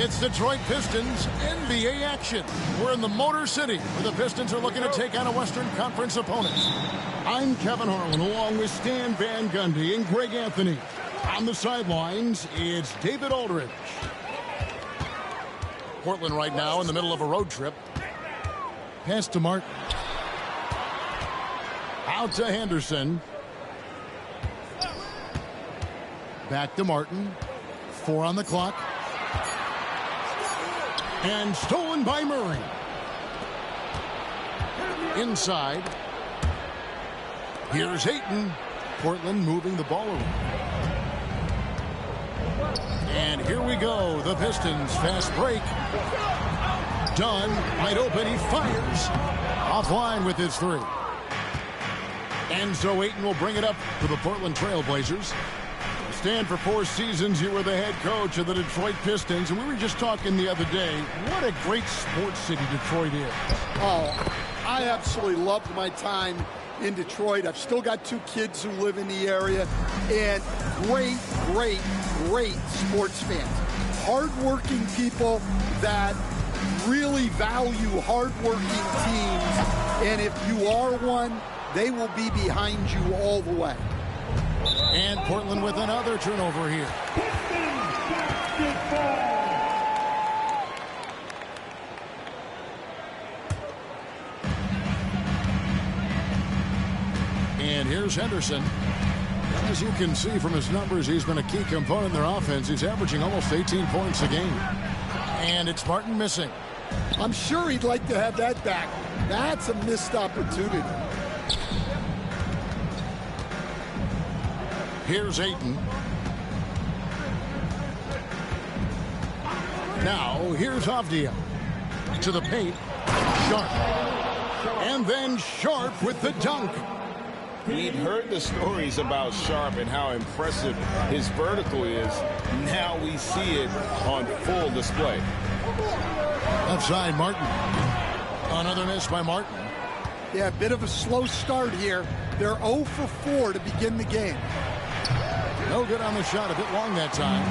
It's Detroit Pistons NBA action. We're in the Motor City, where the Pistons are looking to take on a Western Conference opponent. I'm Kevin Harlan, along with Stan Van Gundy and Greg Anthony. On the sidelines, it's David Aldridge. Portland right now in the middle of a road trip. Pass to Martin. Out to Henderson. Back to Martin. 4 on the clock. And stolen by Murray. Inside. Here's Ayton. Portland moving the ball around. And here we go. The Pistons fast break. Dunn wide open. He fires. Offline with his 3. And so Ayton will bring it up for the Portland Trail Blazers. Stan, for 4 seasons, you were the head coach of the Detroit Pistons, and we were just talking the other day, what a great sports city Detroit is. Oh, I absolutely loved my time in Detroit. I've still got 2 kids who live in the area, and great sports fans. Hard-working people that really value hard-working teams, and if you are one, they will be behind you all the way. And Portland with another turnover here. And here's Henderson. As you can see from his numbers, he's been a key component in their offense. He's averaging almost 18 points a game. And it's Martin missing. I'm sure he'd like to have that back. That's a missed opportunity. Here's Ayton. Now, here's Avdia. To the paint. Sharp. And then Sharp with the dunk. We'd heard the stories about Sharp and how impressive his vertical is. Now we see it on full display. Outside Martin. Another miss by Martin. Yeah, a bit of a slow start here. They're 0 for 4 to begin the game. No good on the shot, a bit long that time.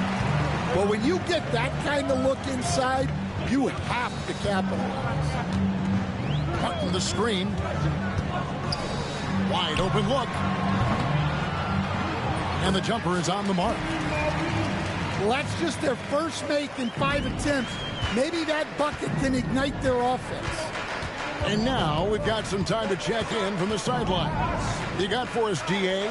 Well, when you get that kind of look inside, you have to capitalize. Martin the screen. Wide open look. And the jumper is on the mark. Well, that's just their first make in 5 attempts. Maybe that bucket can ignite their offense. And now we've got some time to check in from the sidelines. You got for us, D.A.?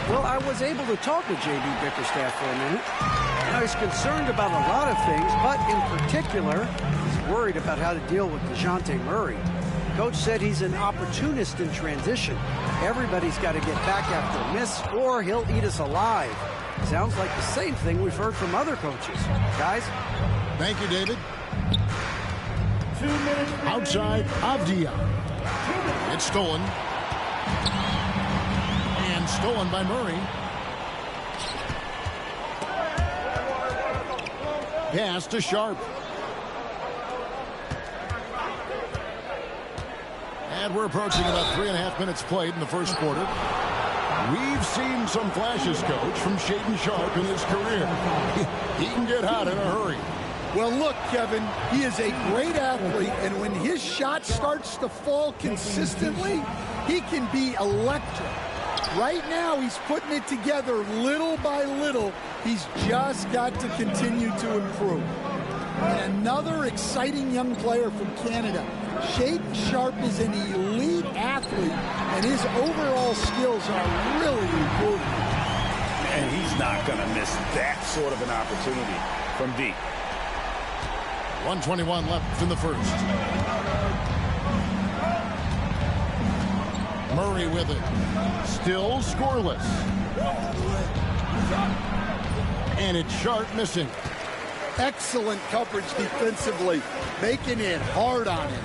Well, I was able to talk with J.B. Bickerstaff for a minute. I was concerned about a lot of things, but in particular, he's worried about how to deal with DeJounte Murray. Coach said he's an opportunist in transition. Everybody's got to get back after a miss, or he'll eat us alive. Sounds like the same thing we've heard from other coaches. Guys? Thank you, David. Outside, Avdia. It's stolen. And stolen by Murray. Pass to Sharp. And we're approaching about 3.5 minutes played in the first quarter. We've seen some flashes, Coach, from Shaedon Sharpe in his career. He can get hot in a hurry. Well, look, Kevin, he is a great athlete, and when his shot starts to fall consistently, he can be electric. Right now, he's putting it together little by little. He's just got to continue to improve. And another exciting young player from Canada. Shaedon Sharpe is an elite athlete, and his overall skills are really improving. And he's not going to miss that sort of an opportunity from deep. 1:21 left in the first. Murray with it. Still scoreless. And it's Sharpe missing. Excellent coverage defensively, making it hard on him.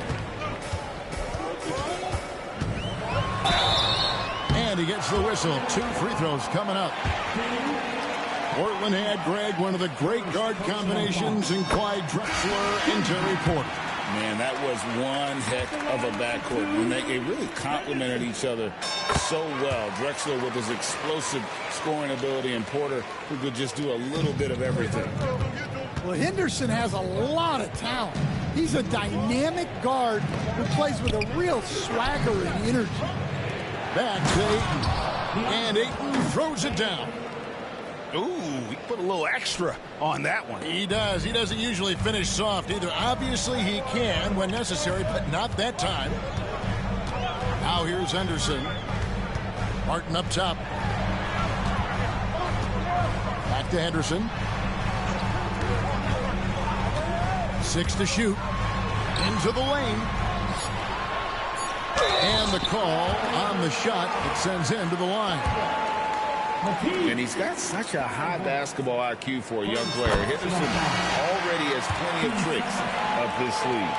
And he gets the whistle. 2 free throws coming up. Portland had, Greg, one of the great guard combinations in Clyde Drexler and Terry Porter. Man, that was one heck of a backcourt. And they really complemented each other so well. Drexler with his explosive scoring ability and Porter who could just do a little bit of everything. Well, Henderson has a lot of talent. He's a dynamic guard who plays with a real swagger and energy. Back to Ayton. And Ayton throws it down. Ooh, he put a little extra on that one. He does. He doesn't usually finish soft either. Obviously, he can when necessary, but not that time. Now here's Henderson. Martin up top. Back to Henderson. 6 to shoot. Into the lane. And the call on the shot that sends him to the line. And he's got such a high basketball IQ for a young player. Henderson already has plenty of tricks up his sleeve.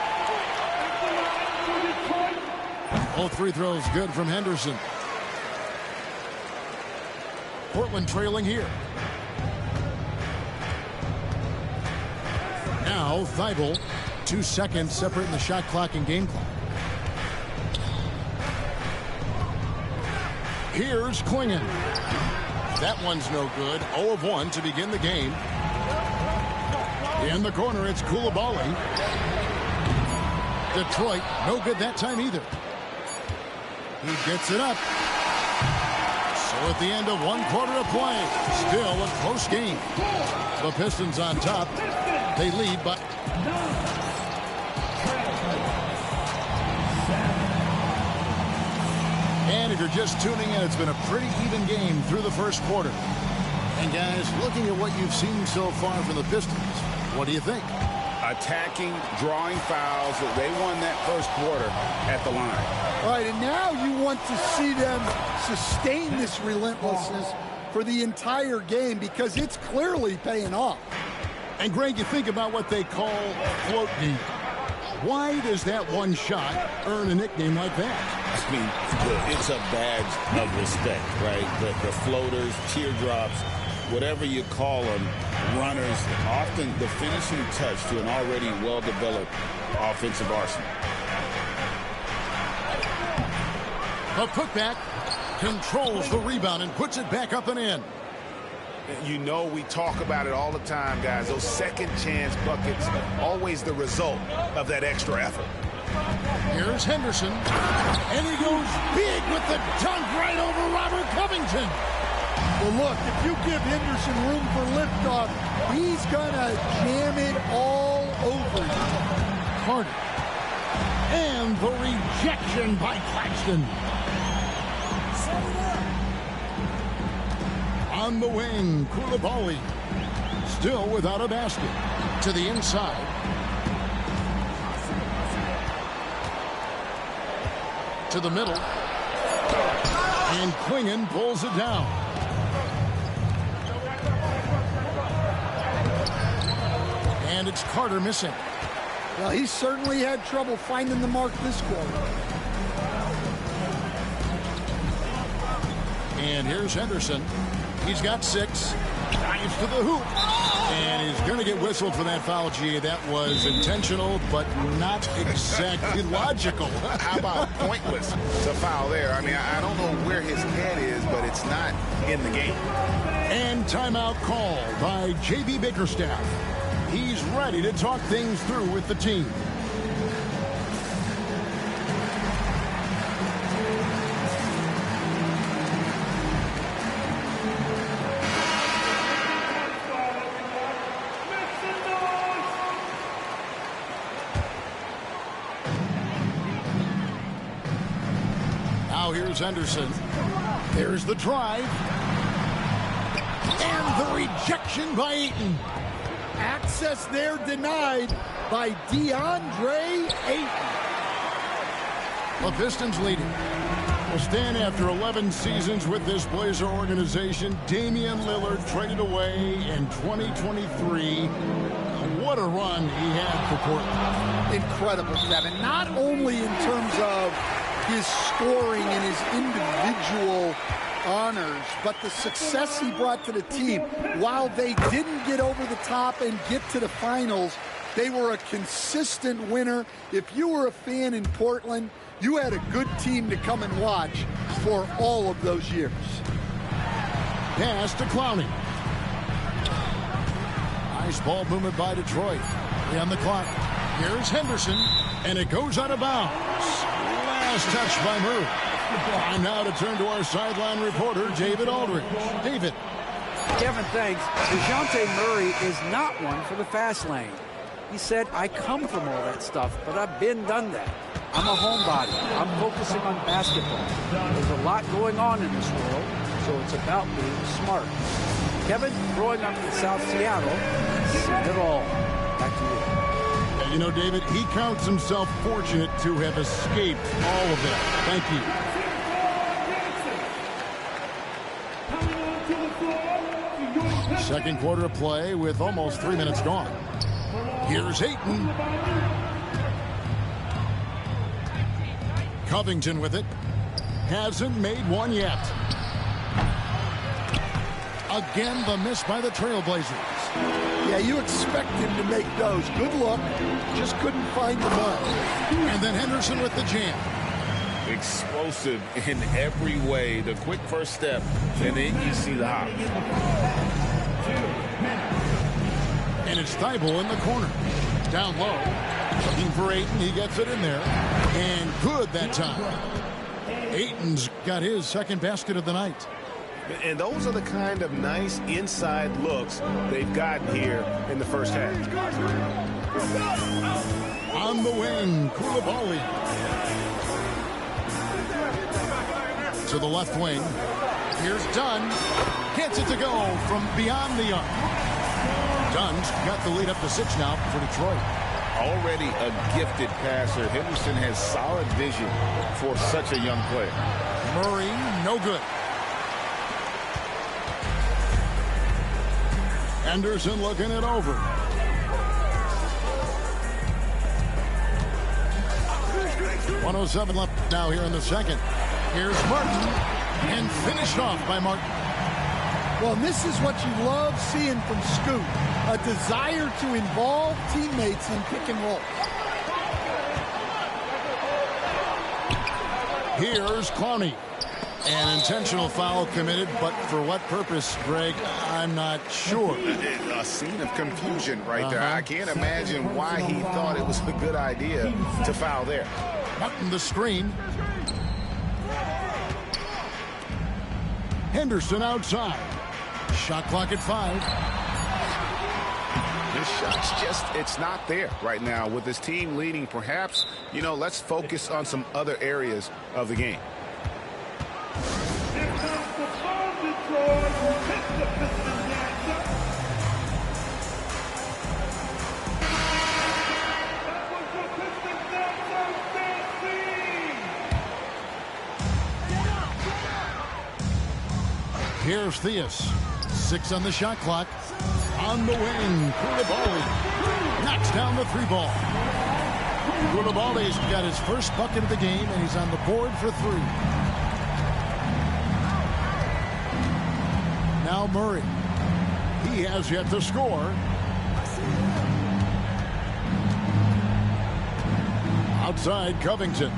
Both free throws good from Henderson. Portland trailing here. Now Thibault, 2 seconds separating the shot clock and game clock. Here's Clingan. That one's no good. 0 of 1 to begin the game. In the corner, it's Coulibaly. Detroit, no good that time either. He gets it up. So at the end of 1 quarter of play, still a close game. The Pistons on top. They lead by... And if you're just tuning in, it's been a pretty even game through the first quarter. And guys, looking at what you've seen so far from the Pistons, what do you think? Attacking, drawing fouls. They won that first quarter at the line. All right, and now you want to see them sustain this relentlessness for the entire game because it's clearly paying off. And Greg, you think about what they call float deep. Why does that one shot earn a nickname like that? I mean, it's a badge of respect, right? The floaters, teardrops, whatever you call them, runners, often the finishing touch to an already well-developed offensive arsenal. A putback controls the rebound and puts it back up and in. You know we talk about it all the time, guys. Those second chance buckets, always the result of that extra effort. Here's Henderson. And he goes big with the dunk right over Robert Covington. Well, look, if you give Henderson room for liftoff, he's going to jam it all over you. Carter. And the rejection by Claxton. On the wing, Coulibaly. Still without a basket. To the inside. To the middle. And Clingan pulls it down. And it's Carter missing. Well, he certainly had trouble finding the mark this quarter. And here's Henderson. He's got 6. Dives to the hoop. And he's going to get whistled for that foul, G. That was intentional, but not exactly logical. How about pointless to foul there? I mean, I don't know where his head is, but it's not in the game. And timeout called by J.B. Bickerstaff. He's ready to talk things through with the team. Now here's Henderson. There's the drive. And the rejection by Ayton. Access there denied by DeAndre Ayton. The Pistons leading. Will stand after 11 seasons with this Blazer organization. Damian Lillard traded away in 2023. What a run he had for Portland. Incredible, Kevin. Not only in terms of his scoring and his individual honors, but the success he brought to the team. While they didn't get over the top and get to the finals, they were a consistent winner. If you were a fan in Portland, you had a good team to come and watch for all of those years. Pass to Clowney. Nice ball movement by Detroit. On the clock. Here's Henderson, and it goes out of bounds. Last touch by Murray. Time now to turn to our sideline reporter, David Aldridge. David. Kevin, thanks. DeJounte Murray is not one for the fast lane. He said, I come from all that stuff, but I've done that. I'm a homebody. I'm focusing on basketball. There's a lot going on in this world, so it's about being smart. Kevin, growing up in South Seattle, seen it all. Back to you. And you know, David, he counts himself fortunate to have escaped all of that. Thank you. Second quarter of play with almost 3 minutes gone. Here's Ayton. Covington with it. Hasn't made one yet. Again, the miss by the Trailblazers. Yeah, you expect him to make those. Good luck. Just couldn't find the mark. And then Henderson with the jam. Explosive in every way. The quick first step, and then you see the hop. And it's Thibault in the corner. Down low. Looking for Ayton. He gets it in there. And good that time. Ayton's got his second basket of the night. And those are the kind of nice inside looks they've gotten here in the first half. On the wing, Koulibaly. To the left wing. Here's Dunn. Gets it to go from beyond the arc. Dunn's got the lead up to 6 now for Detroit. Already a gifted passer. Henderson has solid vision for such a young player. Murray, no good. Henderson looking it over. .107 left now here in the second. Here's Martin, and finished off by Martin. Well, this is what you love seeing from Scoot. A desire to involve teammates in pick and roll. Here's Clowney. An intentional foul committed, but for what purpose, Greg, I'm not sure. A scene of confusion right there. I can't imagine why he thought it was a good idea to foul there. Martin the screen. Henderson outside. Shot clock at 5. His shot's it's not there right now with his team leading. Perhaps, let's focus on some other areas of the game. Here's Theus. 6 on the shot clock. On the wing, Koulibaly knocks down the 3 ball. Koulibaly's got his first bucket of the game, and he's on the board for 3. Now Murray. He has yet to score. Outside, Covington.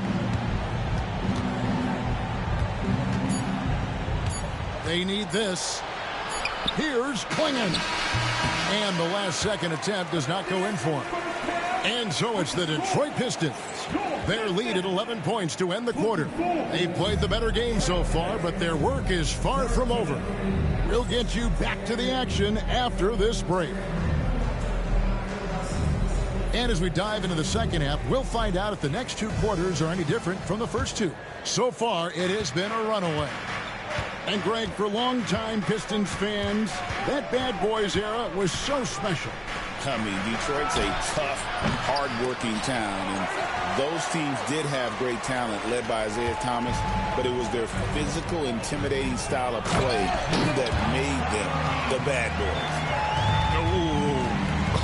They need this. Here's Klingon. And the last second attempt does not go in for him. And so it's the Detroit Pistons. Their lead at 11 points to end the quarter. They've played the better game so far, but their work is far from over. We'll get you back to the action after this break. And as we dive into the second half, we'll find out if the next 2 quarters are any different from the first 2. So far, it has been a runaway. And Greg, for longtime Pistons fans, that Bad Boys era was so special. I mean, Detroit's a tough, hard-working town, and those teams did have great talent led by Isaiah Thomas, but it was their physical, intimidating style of play that made them the Bad Boys.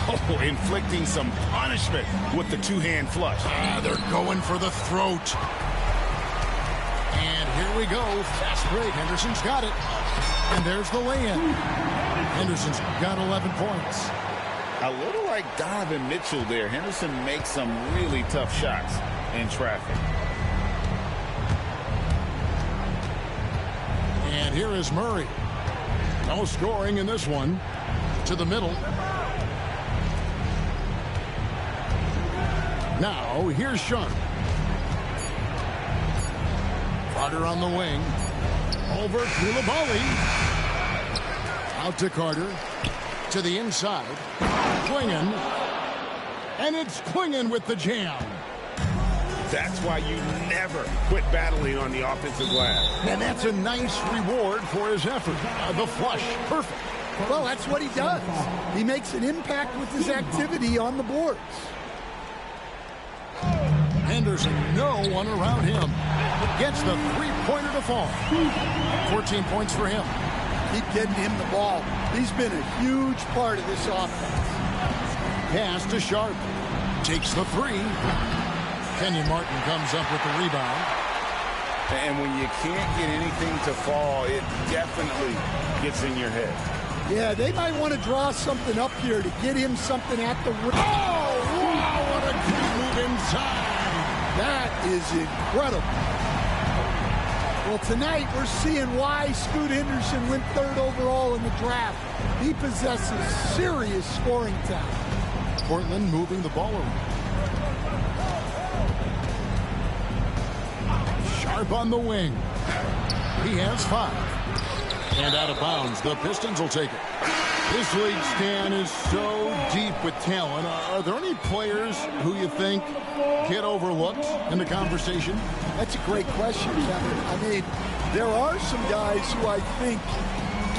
Oh, inflicting some punishment with the 2-hand flush. They're going for the throat. And here we go. Fast break. Henderson's got it. And there's the lay-in. Henderson's got 11 points. A little like Donovan Mitchell there. Henderson makes some really tough shots in traffic. And here is Murray. No scoring in this one. To the middle. Now, here's Sharp. Carter on the wing. Over Koulibaly. Out to Carter. To the inside. Clingan. And it's Clingan with the jam. That's why you never quit battling on the offensive glass. And that's a nice reward for his effort. The flush. Perfect. Well, that's what he does. He makes an impact with his activity on the boards. Henderson, no one around him. Gets the three-pointer to fall. 14 points for him. Keep getting him the ball. He's been a huge part of this offense. Pass to Sharp. Takes the three. Kenyon Martin comes up with the rebound. And when you can't get anything to fall, it definitely gets in your head. Yeah, they might want to draw something up here to get him something at the rim. Oh, wow, what a great move inside. That is incredible. Well, tonight we're seeing why Scoot Henderson went 3rd overall in the draft. He possesses serious scoring talent. Portland moving the ball around. Sharp on the wing. He has 5. And out of bounds, the Pistons will take it. This league, Stan, is so deep with talent. Are there any players who you think get overlooked in the conversation? That's a great question, Kevin. I mean, there are some guys who I think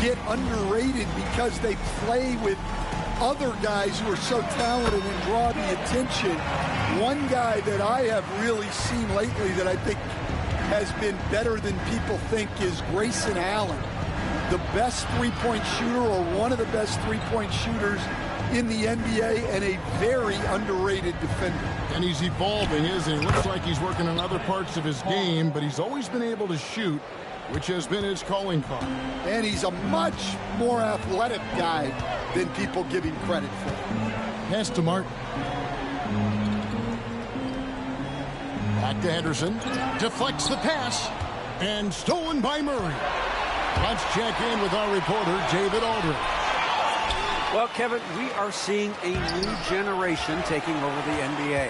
get underrated because they play with other guys who are so talented and draw the attention. One guy that I have really seen lately that I think has been better than people think is Grayson Allen. The best three-point shooter, or one of the best three-point shooters in the NBA, and a very underrated defender. And he's evolving, isn't he? Looks like he's working on other parts of his game, but he's always been able to shoot, which has been his calling card. And he's a much more athletic guy than people give him credit for. Pass to Martin. Back to Henderson. Deflects the pass. And stolen by Murray. Let's check in with our reporter, David Aldridge. Well, Kevin, we are seeing a new generation taking over the NBA.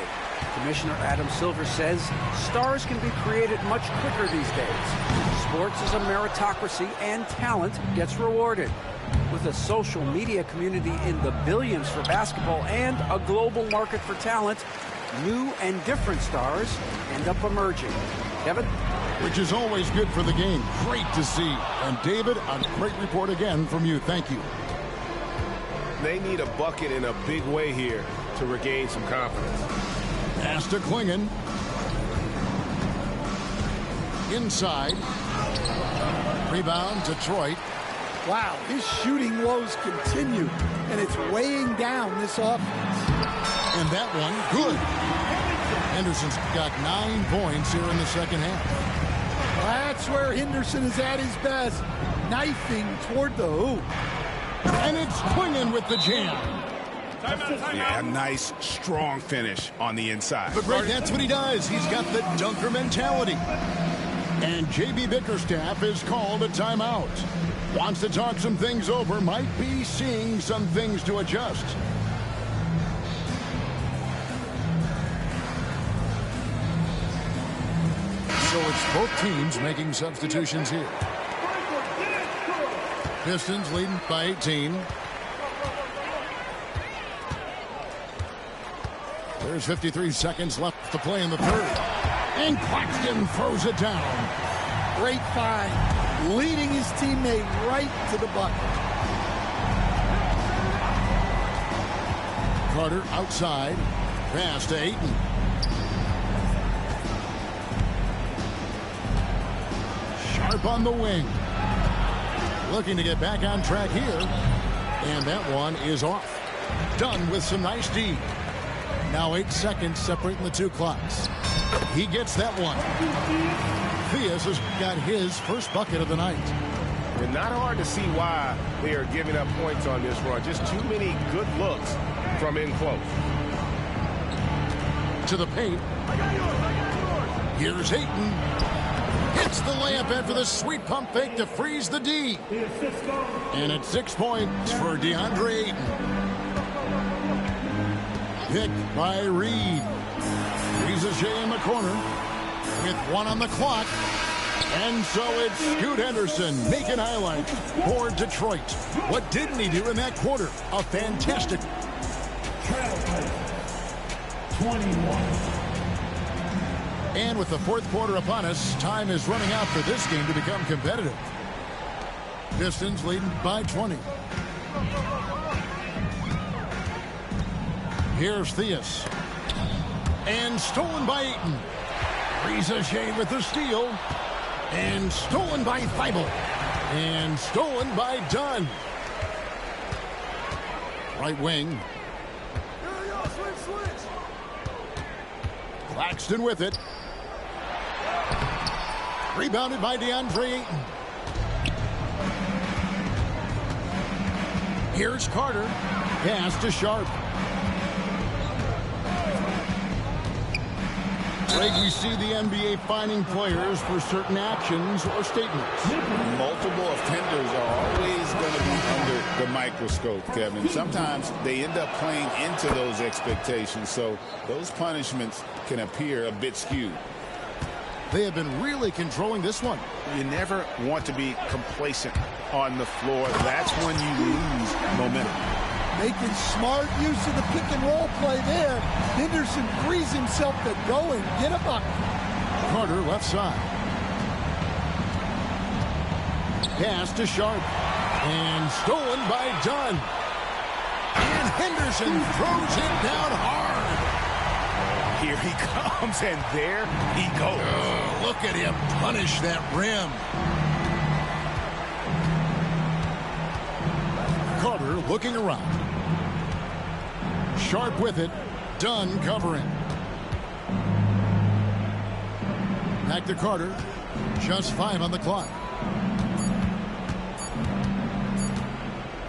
Commissioner Adam Silver says stars can be created much quicker these days. Sports is a meritocracy, and talent gets rewarded. With a social media community in the billions for basketball and a global market for talent, new and different stars end up emerging. Kevin? Which is always good for the game. Great to see. And David, a great report again from you. Thank you. They need a bucket in a big way here to regain some confidence. Pass to Clingan. Inside. Rebound, Detroit. Wow, his shooting woes continue, and it's weighing down this offense. And that one, good. Henderson's got 9 points here in the second half. That's where Henderson is at his best, knifing toward the hoop. And it's Clingan with the jam. Yeah, a nice, strong finish on the inside. But Greg, that's what he does. He's got the dunker mentality. And J.B. Bickerstaff is called a timeout. Wants to talk some things over, might be seeing some things to adjust. So it's both teams making substitutions here. Pistons leading by 18. There's 53 seconds left to play in the third. And Claxton throws it down. Great find, leading his teammate right to the bucket. Carter outside. Pass to Ayton. Sharp on the wing. Looking to get back on track here. And that one is off. Done with some nice D. Now 8 seconds separating the two clocks. He gets that one. Theus has got his first bucket of the night. And not hard to see why they are giving up points on this run. Just too many good looks from in close. To the paint. Here's Ayton. Hits the layup after the sweet pump fake to freeze the D. And it's 6 points for DeAndre Ayton. Picked by Reed. Riza in the corner with 1 on the clock. And so it's Scoot Henderson making highlights for Detroit. What didn't he do in that quarter? A fantastic 21. And with the fourth quarter upon us, time is running out for this game to become competitive. Pistons leading by 20. Here's Theus. And stolen by Ayton. Riza with the steal. And stolen by Thibault. And stolen by Dunn. Right wing. Claxton with it. Rebounded by DeAndre Ayton. Here's Carter. Pass to Sharp. Greg, we see the NBA fining players for certain actions or statements. Multiple offenders are always going to be under the microscope, Kevin. Sometimes they end up playing into those expectations, so those punishments can appear a bit skewed. They have been really controlling this one. You never want to be complacent on the floor. That's when you lose momentum. Making smart use of the pick and roll play there. Henderson frees himself to go and get a bucket. Carter left side. Pass to Sharp. And stolen by Dunn. And Henderson throws it down hard. Here he comes, and there he goes. Look at him punish that rim. Carter looking around. Sharp with it. Dunn covering. Back to Carter. Just 5 on the clock.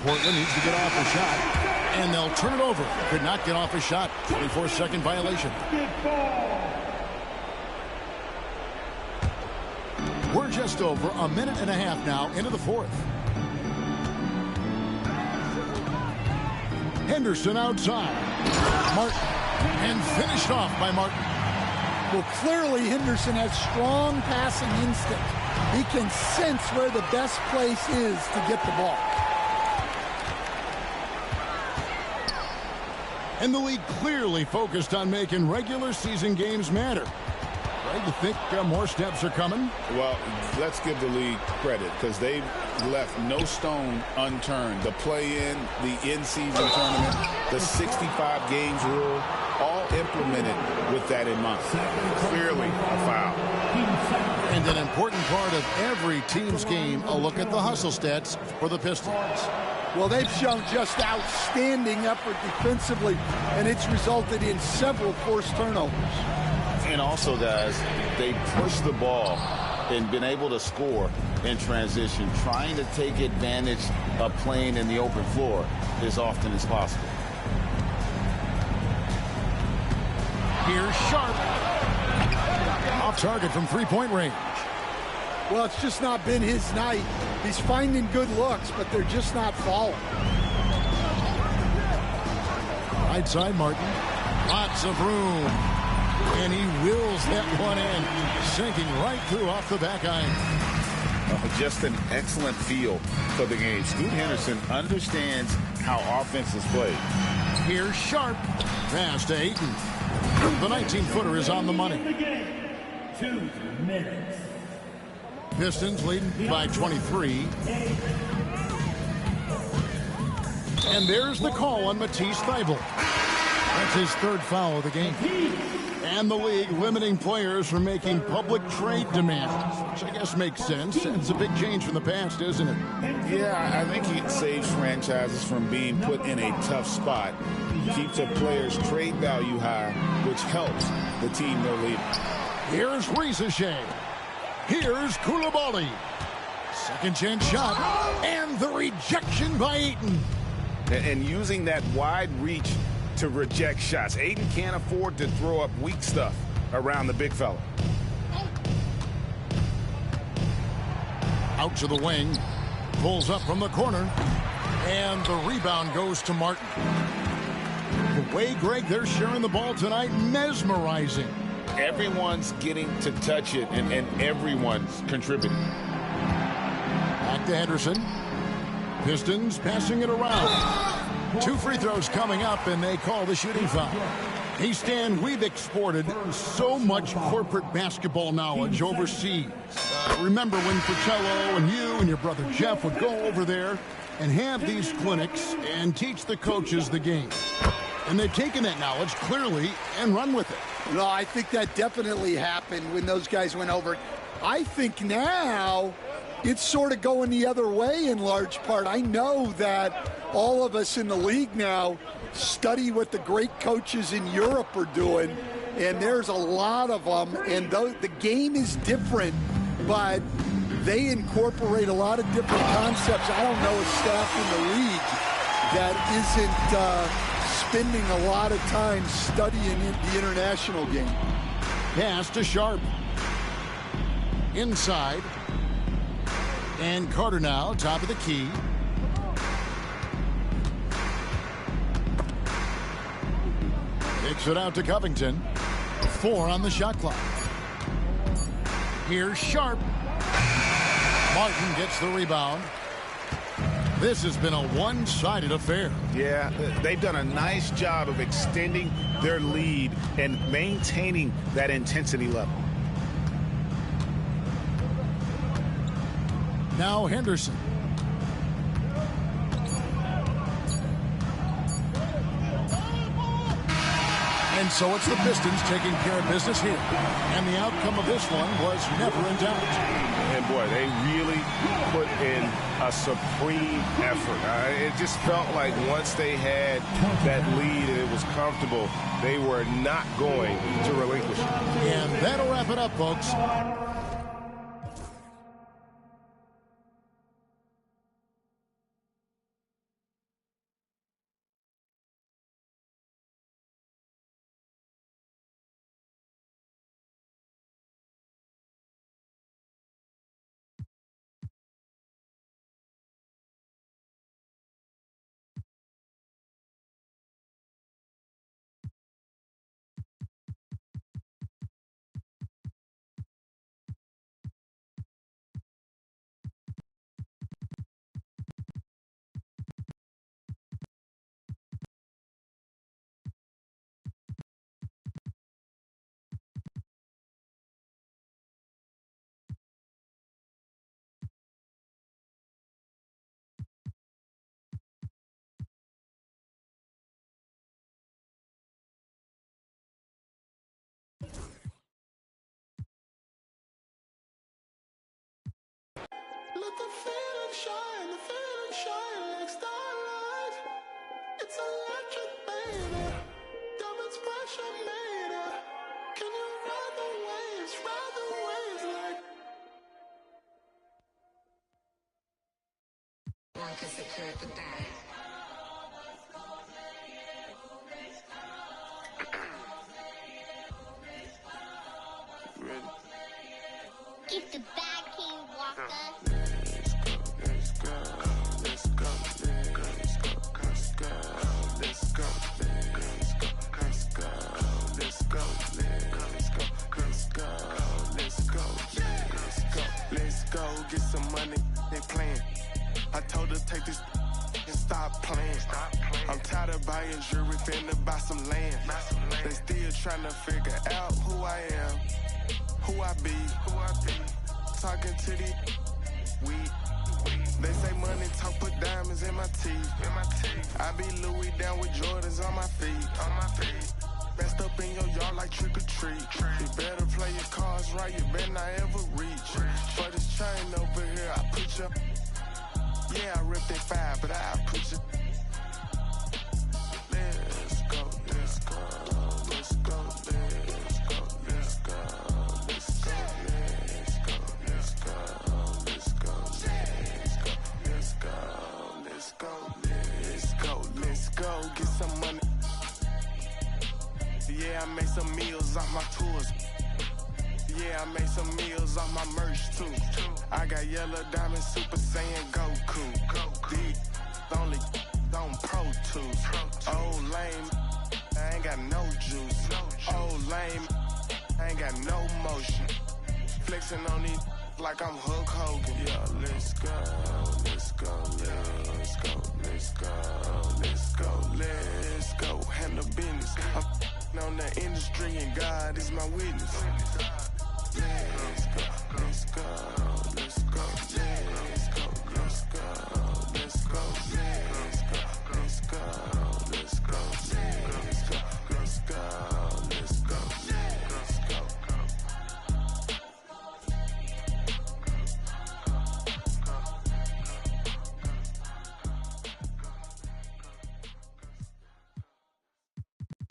Portland needs to get off a shot. And they'll turn it over. Could not get off a shot. 24-second violation. We're just over a minute and a half now into the fourth. Henderson outside. Martin. And finished off by Martin. Well, clearly Henderson has strong passing instinct. He can sense where the best place is to get the ball. And the league clearly focused on making regular season games matter. Right, you think more steps are coming? Well, let's give the league credit because they've left no stone unturned. The play-in, the in-season tournament, the 65 games rule, all implemented with that in mind. Clearly a foul. And an important part of every team's game, a look at the hustle stats for the Pistons. Well, they've shown just outstanding effort defensively, and it's resulted in several forced turnovers. And also, guys, they pushed the ball and been able to score in transition, trying to take advantage of playing in the open floor as often as possible. Here's Sharp. Off target from three-point range. Well, it's just not been his night. He's finding good looks, but they're just not falling. Right side, Martin. Lots of room. And he wills that one in, sinking right through off the back iron. Just an excellent feel for the game. Scoot Henderson understands how offense is played. Here's Sharp. Pass to Ayton. The 19-footer is on the money. 2 minutes. Pistons leading by 23. And there's the call on Matisse Thybulle. That's his third foul of the game. And the league limiting players from making public trade demands, which I guess makes sense. It's a big change from the past, isn't it? Yeah, I think it saves franchises from being put in a tough spot. Keeps a player's trade value high, which helps the team they're leading. Here's Riza. Here's Coulibaly. Second chance shot. And the rejection by Ayton. And using that wide reach to reject shots. Ayton can't afford to throw up weak stuff around the big fella. Out to the wing. Pulls up from the corner. And the rebound goes to Martin. The way, Greg, they're sharing the ball tonight, mesmerizing. everyone's getting to touch it, and everyone's contributing. Back to Henderson. Pistons passing it around. 2 free throws coming up, and they call the shooting foul. Hey, Stan, we've exported so much corporate basketball knowledge overseas. Remember when Fratello and you and your brother Jeff would go over there and have these clinics and teach the coaches the game? And they've taken that knowledge clearly and run with it. No, I think that definitely happened when those guys went over. I think now it's sort of going the other way in large part. I know that all of us in the league now study what the great coaches in Europe are doing, and there's a lot of them, and the game is different, but they incorporate a lot of different concepts. I don't know a staff in the league that isn't spending a lot of time studying the international game. Pass to Sharp. Inside. And Carter now, top of the key. Kicks it out to Covington. 4 on the shot clock. Here's Sharp. Martin gets the rebound. This has been a one-sided affair. Yeah, they've done a nice job of extending their lead and maintaining that intensity level. Now Henderson. And so it's the Pistons taking care of business here. And the outcome of this one was never in doubt. And boy, they really put in a supreme effort. It just felt like once they had that lead and it was comfortable, they were not going to relinquish it. And that'll wrap it up, folks. Let the feeling shine like starlight. It's electric, baby. Diamonds pressure made it. Can you ride the waves like? Like a secret to die. Keep the bag, King Walker. Get some money, they playing. I told her take this and stop playing. I'm tired of buying jewelry, finna buy some land. They still trying to figure out who I am, who I be. Talking to the weed. They say money talk, put diamonds in my teeth. I be Louis down with Jordans on my feet. Best up in your yard like trick or treat. You better play your cards right, you better not ever reach. For this chain over here, I put you. Yeah, I ripped that 5, but I put you. Let's go, let's go, let's go, let's go, let's go, let's go, let's go, let's go, let's go, let's go, let's go, let's go, get some money. Yeah, I made some meals off my tours. Yeah, I made some meals off my merch too. I got yellow diamond, Super Saiyan Goku. These only on Pro Tools. Old lame, I ain't got no juice. Old lame, I ain't got no motion. Flexing on these like I'm Hulk Hogan. Yeah, let's go, let's go, let's go, let's go, let's go, let's go. Handle business. I'm on the industry and God is my witness. Let's go, let's go, let's go, let's go, let's go, let's go, let's go, let's go, let's go, let's go, let's go, let's go, let's go.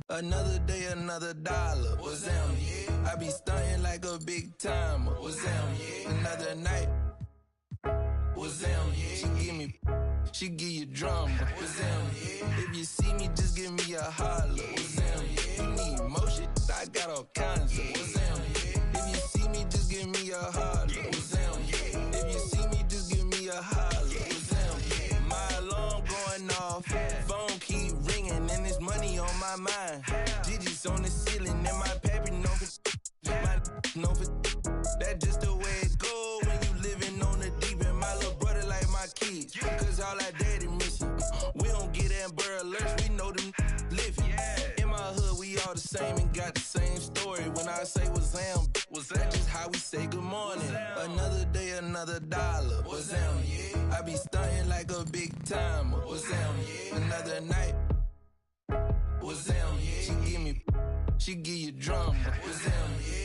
Another day, another dollar. What's them? Yeah. I be stunting like a big timer. What's them? Yeah. Another night. What's them? Yeah. She give you drama. What's them? Yeah. If you see me, just give me a holler. What's them? Yeah. You need motion? I got all kinds of. What's them? Yeah. If you see me, just give me a holler. What's them? Yeah. If you see me, just give me a holler. What's them? Yeah. My alarm going off. Phone keep ringing and there's money on my mind. Digits on the ceiling and my paper known for that just the way it go when you living on the deep end. My little brother like my kids, cause all our daddy missing. We don't get Amber Alerts, we know them living. In my hood, we all the same and got the same story. When I say what's them, was that just how we say good morning? Another day, another dollar. What's them? I be stunting like a big timer. What's them? Another night. What's them? She give you drama. What's them?